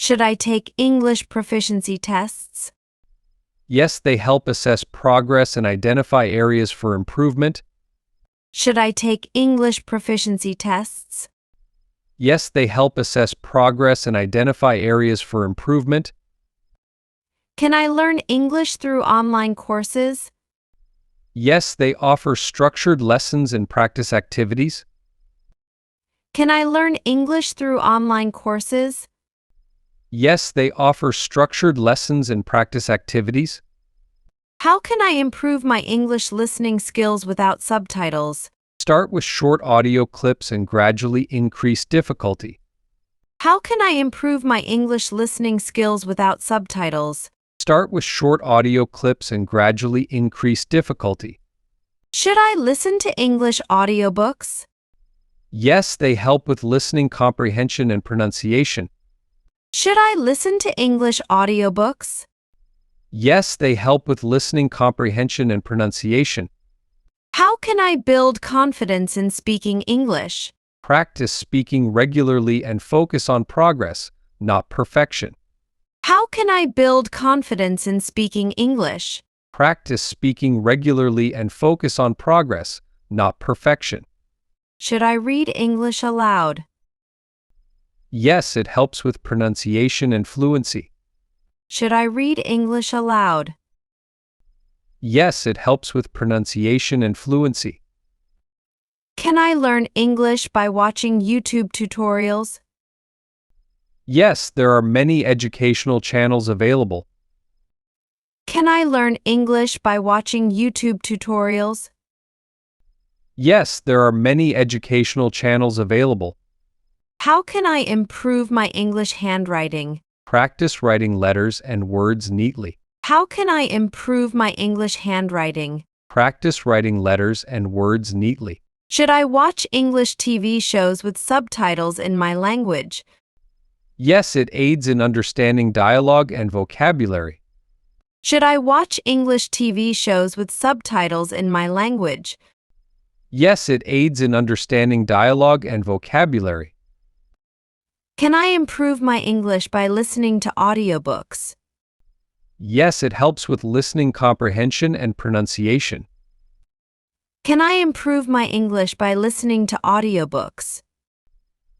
Should I take English proficiency tests? Yes, they help assess progress and identify areas for improvement. Should I take English proficiency tests? Yes, they help assess progress and identify areas for improvement. Can I learn English through online courses? Yes, they offer structured lessons and practice activities. Can I learn English through online courses? Yes, they offer structured lessons and practice activities. How can I improve my English listening skills without subtitles? Start with short audio clips and gradually increase difficulty. How can I improve my English listening skills without subtitles? Start with short audio clips and gradually increase difficulty. Should I listen to English audiobooks? Yes, they help with listening comprehension and pronunciation. Should I listen to English audiobooks? Yes, they help with listening comprehension and pronunciation. How can I build confidence in speaking English? Practice speaking regularly and focus on progress, not perfection. How can I build confidence in speaking English? Practice speaking regularly and focus on progress, not perfection. Should I read English aloud? Yes, it helps with pronunciation and fluency. Should I read English aloud? Yes, it helps with pronunciation and fluency. Can I learn English by watching YouTube tutorials? Yes, there are many educational channels available. Can I learn English by watching YouTube tutorials? Yes, there are many educational channels available. How can I improve my English handwriting? Practice writing letters and words neatly. How can I improve my English handwriting? Practice writing letters and words neatly. Should I watch English TV shows with subtitles in my language? Yes, it aids in understanding dialogue and vocabulary. Should I watch English TV shows with subtitles in my language? Yes, it aids in understanding dialogue and vocabulary. Can I improve my English by listening to audiobooks? Yes, it helps with listening comprehension and pronunciation. Can I improve my English by listening to audiobooks?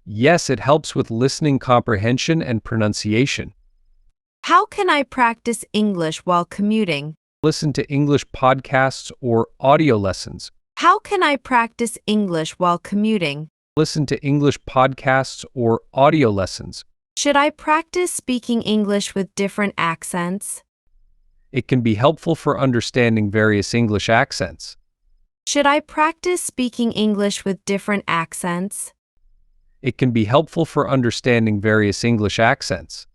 Yes, it helps with listening comprehension and pronunciation. How can I practice English while commuting? Listen to English podcasts or audio lessons. How can I practice English while commuting? Listen to English podcasts or audio lessons. Should I practice speaking English with different accents? It can be helpful for understanding various English accents. Should I practice speaking English with different accents? It can be helpful for understanding various English accents.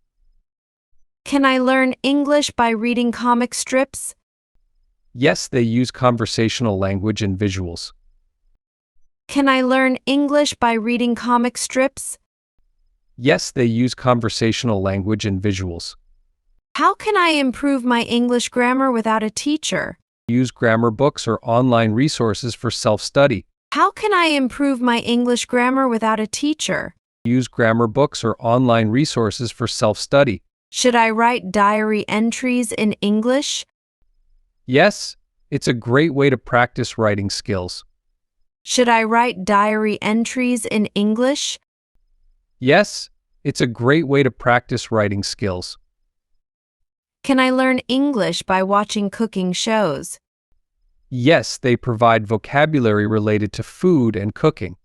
Can I learn English by reading comic strips? Yes, they use conversational language and visuals. Can I learn English by reading comic strips? Yes, they use conversational language and visuals. How can I improve my English grammar without a teacher? Use grammar books or online resources for self-study. How can I improve my English grammar without a teacher? Use grammar books or online resources for self-study. Should I write diary entries in English? Yes, it's a great way to practice writing skills. Should I write diary entries in English? Yes, it's a great way to practice writing skills. Can I learn English by watching cooking shows? Yes, they provide vocabulary related to food and cooking.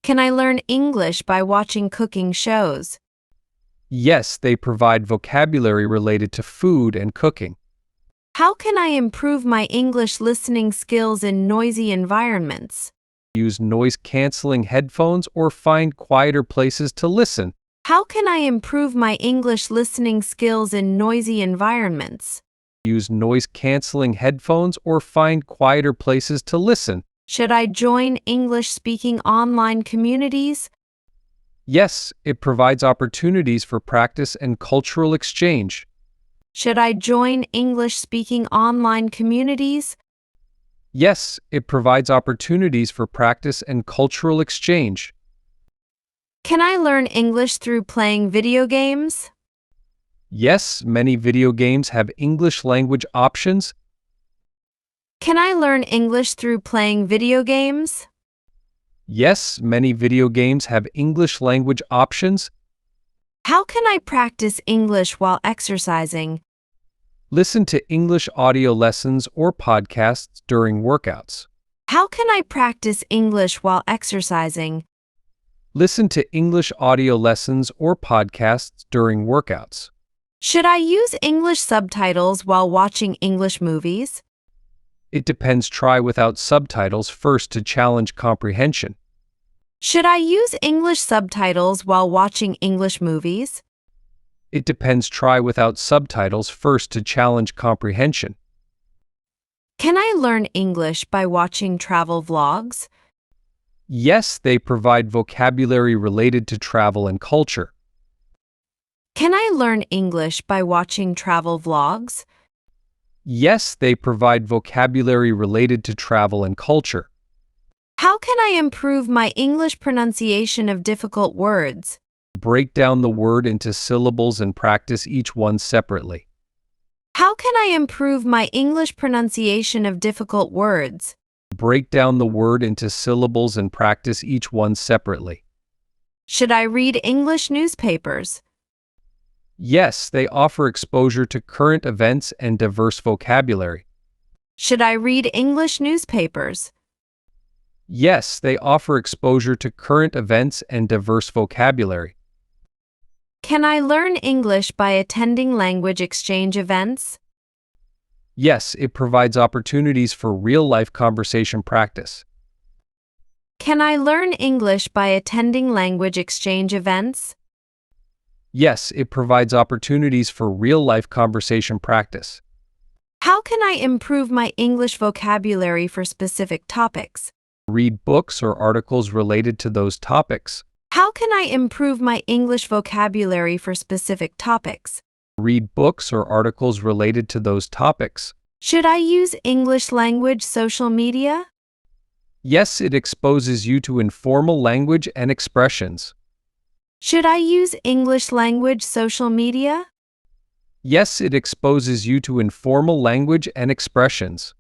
Can I learn English by watching cooking shows? Yes, they provide vocabulary related to food and cooking. How can I improve my English listening skills in noisy environments? Use noise-canceling headphones or find quieter places to listen. How can I improve my English listening skills in noisy environments? Use noise-canceling headphones or find quieter places to listen. Should I join English-speaking online communities? Yes, it provides opportunities for practice and cultural exchange. Should I join English-speaking online communities? Yes, it provides opportunities for practice and cultural exchange. Can I learn English through playing video games? Yes, many video games have English language options. Can I learn English through playing video games? Yes, many video games have English language options. How can I practice English while exercising? Listen to English audio lessons or podcasts during workouts. How can I practice English while exercising? Listen to English audio lessons or podcasts during workouts. Should I use English subtitles while watching English movies? It depends. Try without subtitles first to challenge comprehension. Should I use English subtitles while watching English movies? It depends. Try without subtitles first to challenge comprehension. Can I learn English by watching travel vlogs? Yes, they provide vocabulary related to travel and culture. Can I learn English by watching travel vlogs? Yes, they provide vocabulary related to travel and culture. How can I improve my English pronunciation of difficult words? Break down the word into syllables and practice each one separately. How can I improve my English pronunciation of difficult words? Break down the word into syllables and practice each one separately. Should I read English newspapers? Yes, they offer exposure to current events and diverse vocabulary. Should I read English newspapers? Yes, they offer exposure to current events and diverse vocabulary. Can I learn English by attending language exchange events? Yes, it provides opportunities for real-life conversation practice. Can I learn English by attending language exchange events? Yes, it provides opportunities for real-life conversation practice. How can I improve my English vocabulary for specific topics? Read books or articles related to those topics. How can I improve my English vocabulary for specific topics? Read books or articles related to those topics. Should I use English language social media? Yes, it exposes you to informal language and expressions. Should I use English language social media? Yes, it exposes you to informal language and expressions.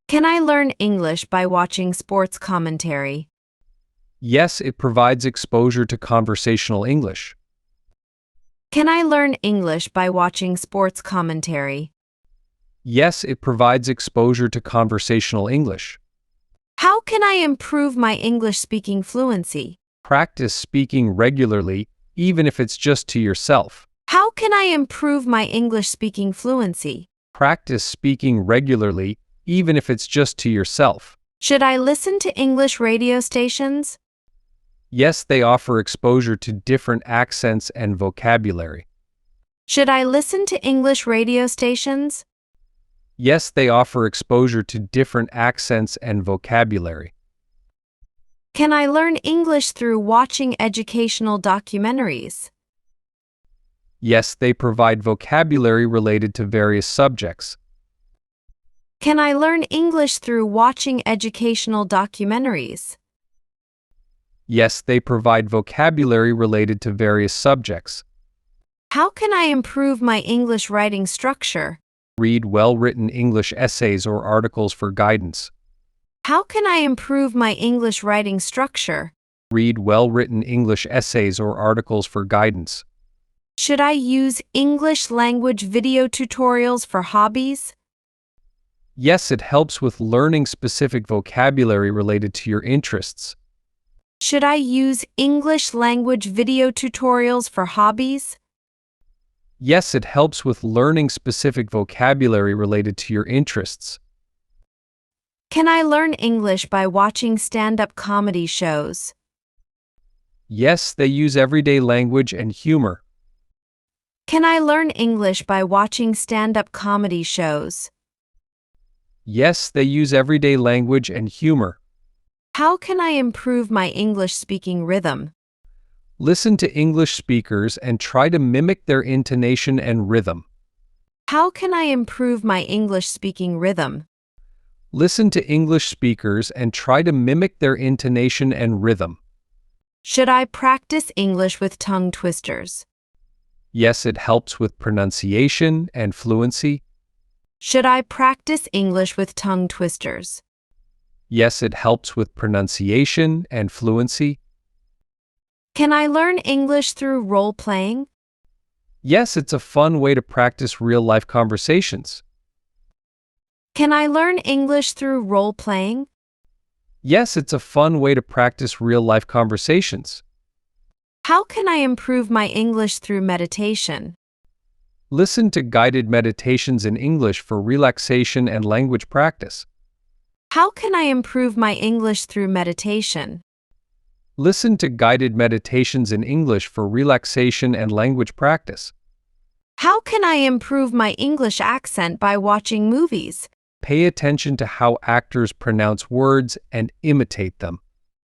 Can I learn English by watching sports commentary? Yes, it provides exposure to conversational English. Can I learn English by watching sports commentary? Yes, it provides exposure to conversational English. How can I improve my English speaking fluency? Practice speaking regularly, even if it's just to yourself. How can I improve my English speaking fluency? Practice speaking regularly, even if it's just to yourself. Should I listen to English radio stations? Yes, they offer exposure to different accents and vocabulary. Should I listen to English radio stations? Yes, they offer exposure to different accents and vocabulary. Can I learn English through watching educational documentaries? Yes, they provide vocabulary related to various subjects. Can I learn English through watching educational documentaries? Yes, they provide vocabulary related to various subjects. How can I improve my English writing structure? Read well-written English essays or articles for guidance. How can I improve my English writing structure? Read well-written English essays or articles for guidance. Should I use English language video tutorials for hobbies? Yes, it helps with learning specific vocabulary related to your interests. Should I use English language video tutorials for hobbies? Yes, it helps with learning specific vocabulary related to your interests. Can I learn English by watching stand-up comedy shows? Yes, they use everyday language and humor. Can I learn English by watching stand-up comedy shows? Yes, they use everyday language and humor. How can I improve my English speaking rhythm? Listen to English speakers and try to mimic their intonation and rhythm. How can I improve my English speaking rhythm? Listen to English speakers and try to mimic their intonation and rhythm. Should I practice English with tongue twisters? Yes, it helps with pronunciation and fluency. Should I practice English with tongue twisters? Yes, it helps with pronunciation and fluency. Can I learn English through role playing? Yes, it's a fun way to practice real-life conversations. Can I learn English through role playing? Yes, it's a fun way to practice real-life conversations. How can I improve my English through meditation? Listen to guided meditations in English for relaxation and language practice. How can I improve my English through meditation? Listen to guided meditations in English for relaxation and language practice. How can I improve my English accent by watching movies? Pay attention to how actors pronounce words and imitate them.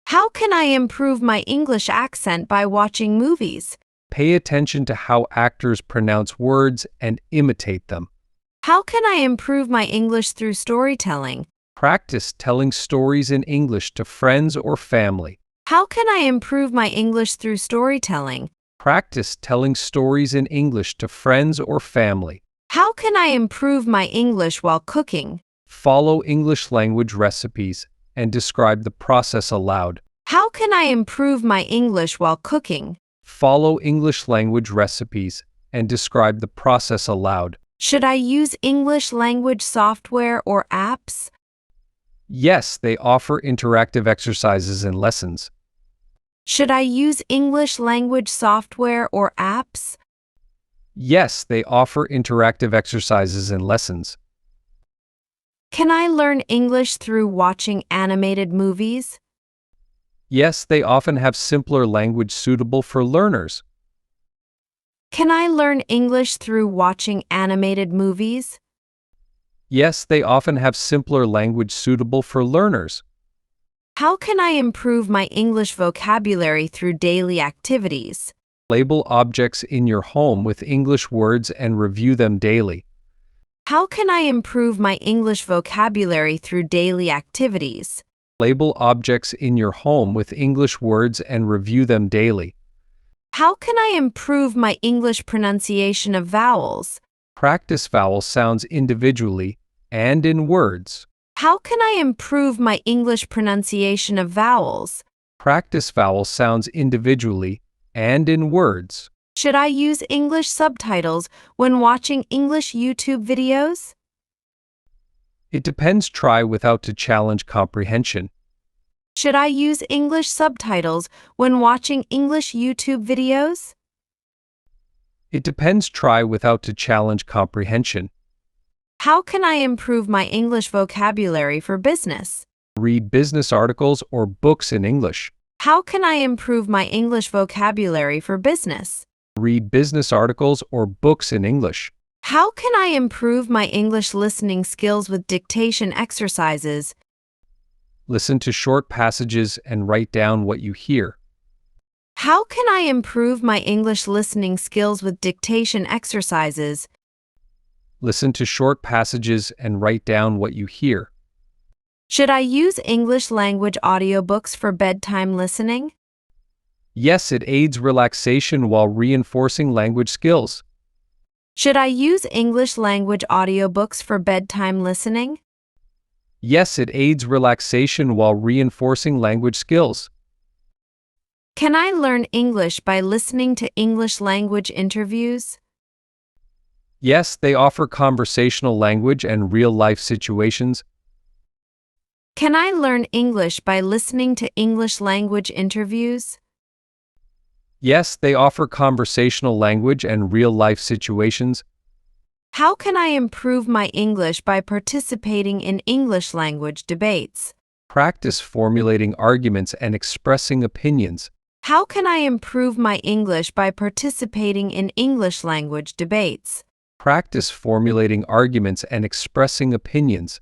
How can I improve my English accent by watching movies? Pay attention to how actors pronounce words and imitate them. How can I improve my English through storytelling? Practice telling stories in English to friends or family. How can I improve my English through storytelling? Practice telling stories in English to friends or family. How can I improve my English while cooking? Follow English language recipes and describe the process aloud. How can I improve my English while cooking? Follow English language recipes and describe the process aloud. Should I use English language software or apps? Yes, they offer interactive exercises and lessons. Should I use English language software or apps? Yes, they offer interactive exercises and lessons. Can I learn English through watching animated movies? Yes, they often have simpler language suitable for learners. Can I learn English through watching animated movies? Yes, they often have simpler language suitable for learners. How can I improve my English vocabulary through daily activities? Label objects in your home with English words and review them daily. How can I improve my English vocabulary through daily activities? Label objects in your home with English words and review them daily. How can I improve my English pronunciation of vowels? Practice vowel sounds individually and in words. How can I improve my English pronunciation of vowels? Practice vowel sounds individually and in words. Should I use English subtitles when watching English YouTube videos? It depends. Try without to challenge comprehension. Should I use English subtitles when watching English YouTube videos? It depends. Try without to challenge comprehension. How can I improve my English vocabulary for business? Read business articles or books in English. How can I improve my English vocabulary for business? Read business articles or books in English. How can I improve my English listening skills with dictation exercises? Listen to short passages and write down what you hear. How can I improve my English listening skills with dictation exercises? Listen to short passages and write down what you hear. Should I use English language audiobooks for bedtime listening? Yes, it aids relaxation while reinforcing language skills. Should I use English language audiobooks for bedtime listening? Yes, it aids relaxation while reinforcing language skills. Can I learn English by listening to English language interviews? Yes, they offer conversational language and real-life situations. Can I learn English by listening to English language interviews? Yes, they offer conversational language and real-life situations. How can I improve my English by participating in English language debates? Practice formulating arguments and expressing opinions. How can I improve my English by participating in English language debates? Practice formulating arguments and expressing opinions.